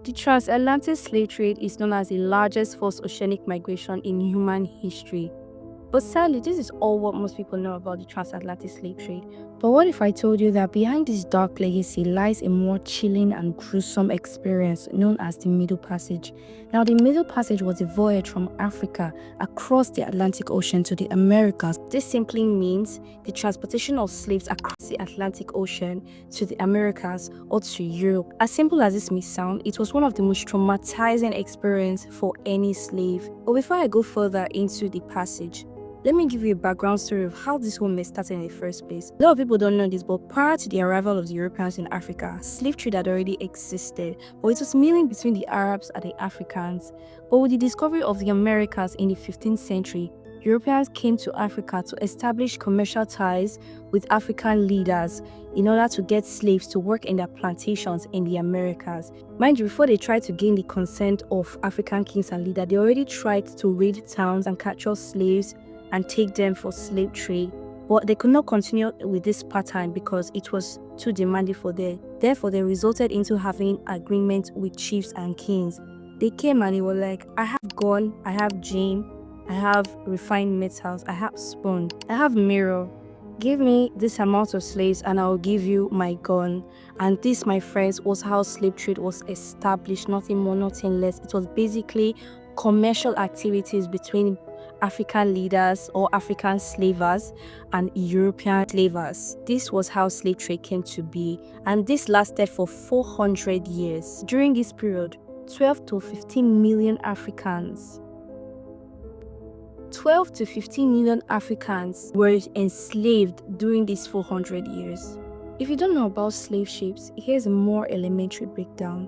The transatlantic slave trade is known as the largest forced oceanic migration in human history. But sadly, this is all what most people know about the transatlantic slave trade. But what if I told you that behind this dark legacy lies a more chilling and gruesome experience known as the Middle Passage? Now, the Middle Passage was a voyage from Africa across the Atlantic Ocean to the Americas. This simply means the transportation of slaves across the Atlantic Ocean to the Americas or to Europe. As simple as this may sound, it was one of the most traumatizing experiences for any slave. But before I go further into the passage, let me give you a background story of how this whole mess started in the first place. A lot of people don't know this, but prior to the arrival of the Europeans in Africa, slave trade had already existed, but it was mainly between the Arabs and the Africans. But with the discovery of the Americas in the 15th century, Europeans came to Africa to establish commercial ties with African leaders in order to get slaves to work in their plantations in the Americas. Mind you, before they tried to gain the consent of African kings and leaders, they already tried to raid towns and capture slaves and take them for slave trade, but they could not continue with this pattern because it was too demanding for them. Therefore, they resulted into having agreements with chiefs and kings. They came and they were like, I have gold, I have gem, I have refined metals, I have spoon, I have mirror. Give me this amount of slaves and I'll give you my gun. And this, my friends, was how slave trade was established, nothing more, nothing less. It was basically commercial activities between African leaders or African slavers and European slavers. This was how slave trade came to be, and this lasted for 400 years. During this period, 12 to 15 million Africans 12 to 15 million Africans were enslaved during these 400 years. If you don't know about slave ships, here's a more elementary breakdown.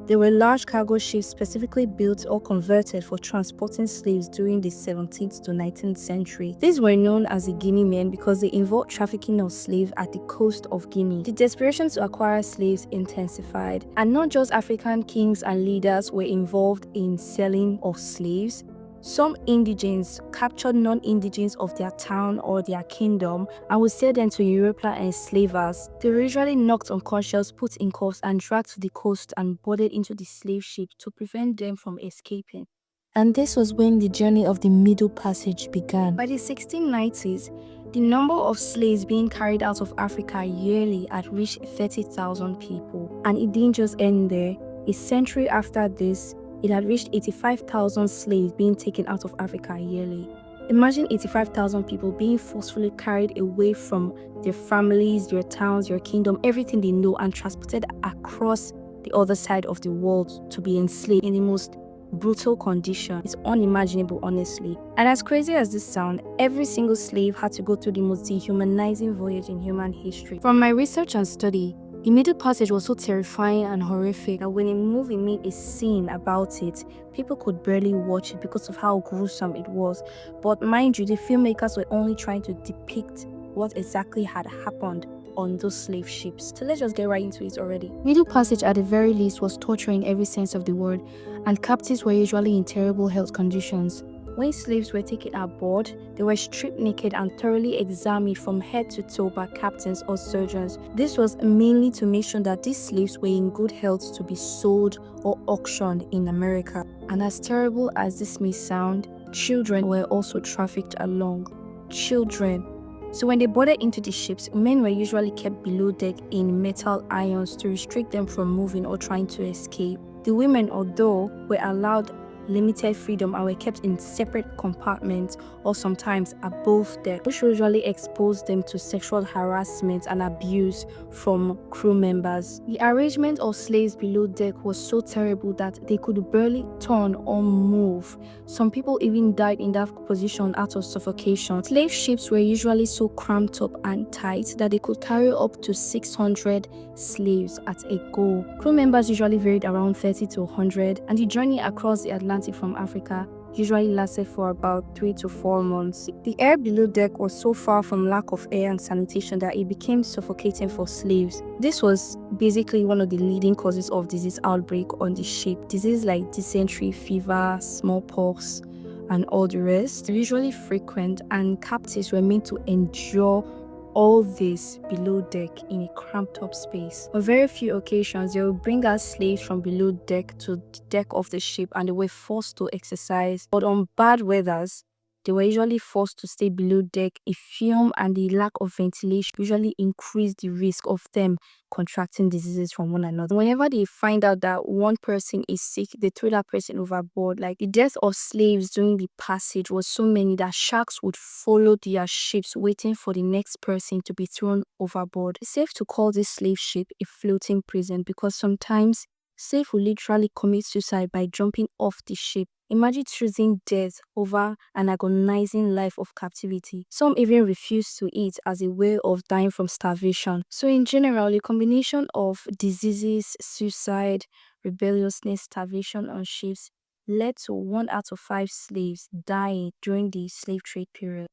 There were large cargo ships specifically built or converted for transporting slaves during the 17th to 19th century. These were known as the Guinea men because they involved trafficking of slaves at the coast of Guinea. The desperation to acquire slaves intensified, and not just African kings and leaders were involved in selling of slaves. Some indigenes captured non-indigenes of their town or their kingdom and would sell them to European enslavers. They were usually knocked unconscious, put in cuffs, and dragged to the coast and boarded into the slave ship to prevent them from escaping. And this was when the journey of the Middle Passage began. By the 1690s, the number of slaves being carried out of Africa yearly had reached 30,000 people. And it didn't just end there. A century after this, it had reached 85,000 slaves being taken out of Africa yearly. Imagine 85,000 people being forcefully carried away from their families, their towns, their kingdom, everything they know, and transported across the other side of the world to be enslaved in the most brutal condition. It's unimaginable, honestly. And as crazy as this sounds, every single slave had to go through the most dehumanizing voyage in human history. From my research and study, the Middle Passage was so terrifying and horrific that when a movie made a scene about it, people could barely watch it because of how gruesome it was. But mind you, the filmmakers were only trying to depict what exactly had happened on those slave ships. So let's just get right into it already. Middle Passage at the very least was torture in every sense of the word, and captives were usually in terrible health conditions. When slaves were taken aboard, they were stripped naked and thoroughly examined from head to toe by captains or surgeons. This was mainly to make sure that these slaves were in good health to be sold or auctioned in America. And as terrible as this may sound, children were also trafficked along. Children. So when they boarded into the ships, men were usually kept below deck in metal irons to restrict them from moving or trying to escape. The women, although, were allowed limited freedom and were kept in separate compartments or sometimes above deck, which usually exposed them to sexual harassment and abuse from crew members. The arrangement of slaves below deck was so terrible that they could barely turn or move. Some people even died in that position out of suffocation. Slave ships were usually so cramped up and tight that they could carry up to 600 slaves at a go. Crew members usually varied around 30 to 100, and the journey across the Atlantic from Africa usually lasted for about 3 to 4 months. The air below deck was so far from lack of air and sanitation that it became suffocating for slaves. This was basically one of the leading causes of disease outbreak on the ship. Diseases like dysentery, fever, smallpox, and all the rest were usually frequent, and captives were made to endure all this below deck in a cramped up space. On very few occasions, they will bring out slaves from below deck to the deck of the ship and they were forced to exercise. But on bad weathers, they were usually forced to stay below deck. A fume and the lack of ventilation usually increase the risk of them contracting diseases from one another. Whenever they find out that one person is sick, they throw that person overboard. Like the death of slaves during the passage was so many that sharks would follow their ships waiting for the next person to be thrown overboard. It's safe to call this slave ship a floating prison because sometimes slaves will literally commit suicide by jumping off the ship. Imagine choosing death over an agonizing life of captivity. Some even refuse to eat as a way of dying from starvation. So in general, a combination of diseases, suicide, rebelliousness, starvation on ships led to 1 out of 5 slaves dying during the slave trade period.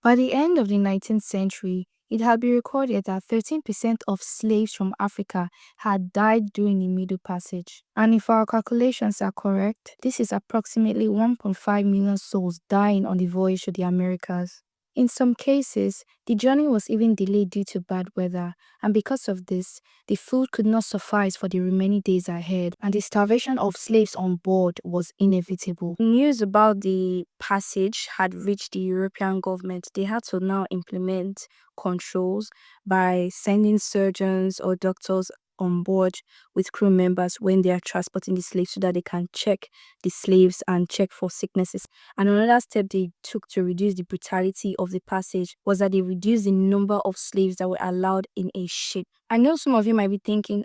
By the end of the 19th century, it had been recorded that 13% of slaves from Africa had died during the Middle Passage. And if our calculations are correct, this is approximately 1.5 million souls dying on the voyage to the Americas. In some cases, the journey was even delayed due to bad weather, and because of this, the food could not suffice for the remaining days ahead, and the starvation of slaves on board was inevitable. News about the passage had reached the European government. They had to now implement controls by sending surgeons or doctors on board with crew members when they are transporting the slaves so that they can check the slaves and check for sicknesses. And another step they took to reduce the brutality of the passage was that they reduced the number of slaves that were allowed in a ship. I know some of you might be thinking,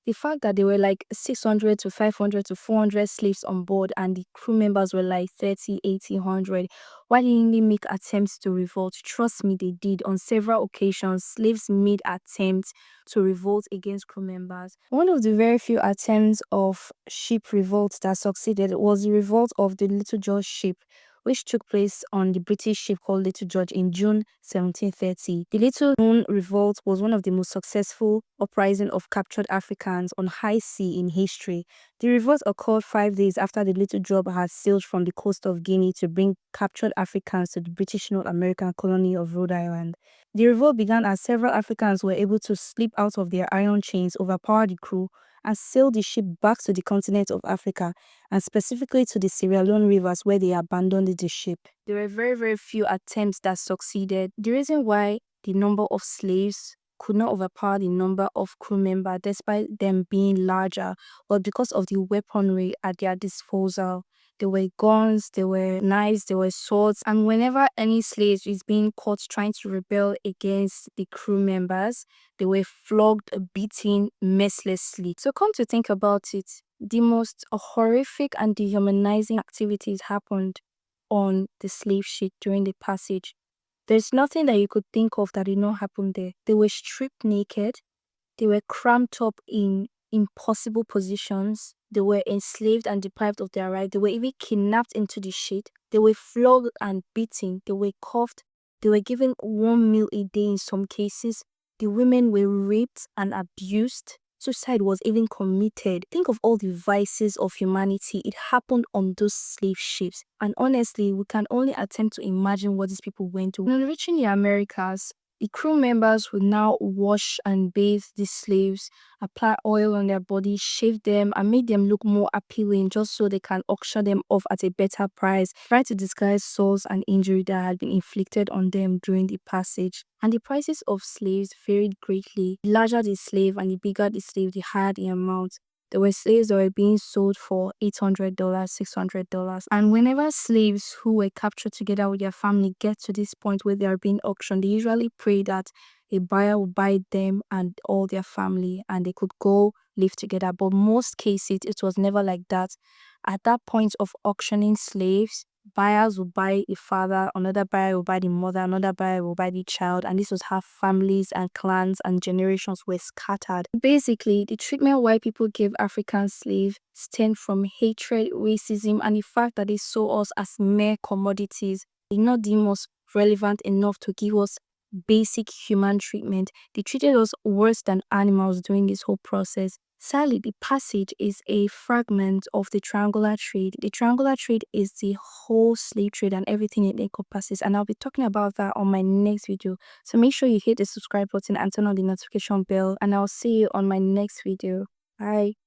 the fact that there were like 600 to 500 to 400 slaves on board and the crew members were like 30, 80, 100, why didn't they make attempts to revolt? Trust me, they did. On several occasions, slaves made attempts to revolt against crew members. One of the very few attempts of ship revolts that succeeded was the revolt of the Little George ship, which took place on the British ship called Little George in June 1730. The Little known revolt was one of the most successful uprisings of captured Africans on high sea in history. The revolt occurred 5 days after the Little George had sailed from the coast of Guinea to bring captured Africans to the British North American colony of Rhode Island. The revolt began as several Africans were able to slip out of their iron chains, overpower the crew, and sail the ship back to the continent of Africa, and specifically to the Sierra Leone rivers where they abandoned the ship. There were very, very few attempts that succeeded. The reason why the number of slaves could not overpower the number of crew members despite them being larger was because of the weaponry at their disposal. There were guns, there were knives, there were swords, and whenever any slave is being caught trying to rebel against the crew members, they were flogged, beaten mercilessly. So come to think about it, the most horrific and dehumanizing activities happened on the slave ship during the passage. There's nothing that you could think of that did not happen there. They were stripped naked, they were cramped up in impossible positions, they were enslaved and deprived of their rights, they were even kidnapped into the ship, they were flogged and beaten, they were cuffed, they were given 1 meal a day in some cases, the women were raped and abused. Suicide was even committed. Think of all the vices of humanity. It happened on those slave ships. And honestly, we can only attempt to imagine what these people went through. When reaching the Americas, the crew members would now wash and bathe the slaves, apply oil on their bodies, shave them, and make them look more appealing just so they can auction them off at a better price, try to disguise sores and injury that had been inflicted on them during the passage. And the prices of slaves varied greatly. The larger the slave and the bigger the slave, the higher the amount. There were slaves that were being sold for $800, $600. And whenever slaves who were captured together with their family get to this point where they are being auctioned, they usually pray that a buyer will buy them and all their family and they could go live together. But most cases, it was never like that. At that point of auctioning slaves, buyers will buy a father, another buyer will buy the mother, another buyer will buy the child, and this was how families and clans and generations were scattered. Basically, the treatment white people gave African slaves stemmed from hatred, racism, and the fact that they saw us as mere commodities. They did not deem us relevant enough to give us basic human treatment. They treated us worse than animals during this whole process. Sadly, the passage is a fragment of the triangular trade. The triangular trade is the whole slave trade and everything it encompasses, and I'll be talking about that on my next video. So make sure you hit the subscribe button and turn on the notification bell, and I'll see you on my next video. Bye.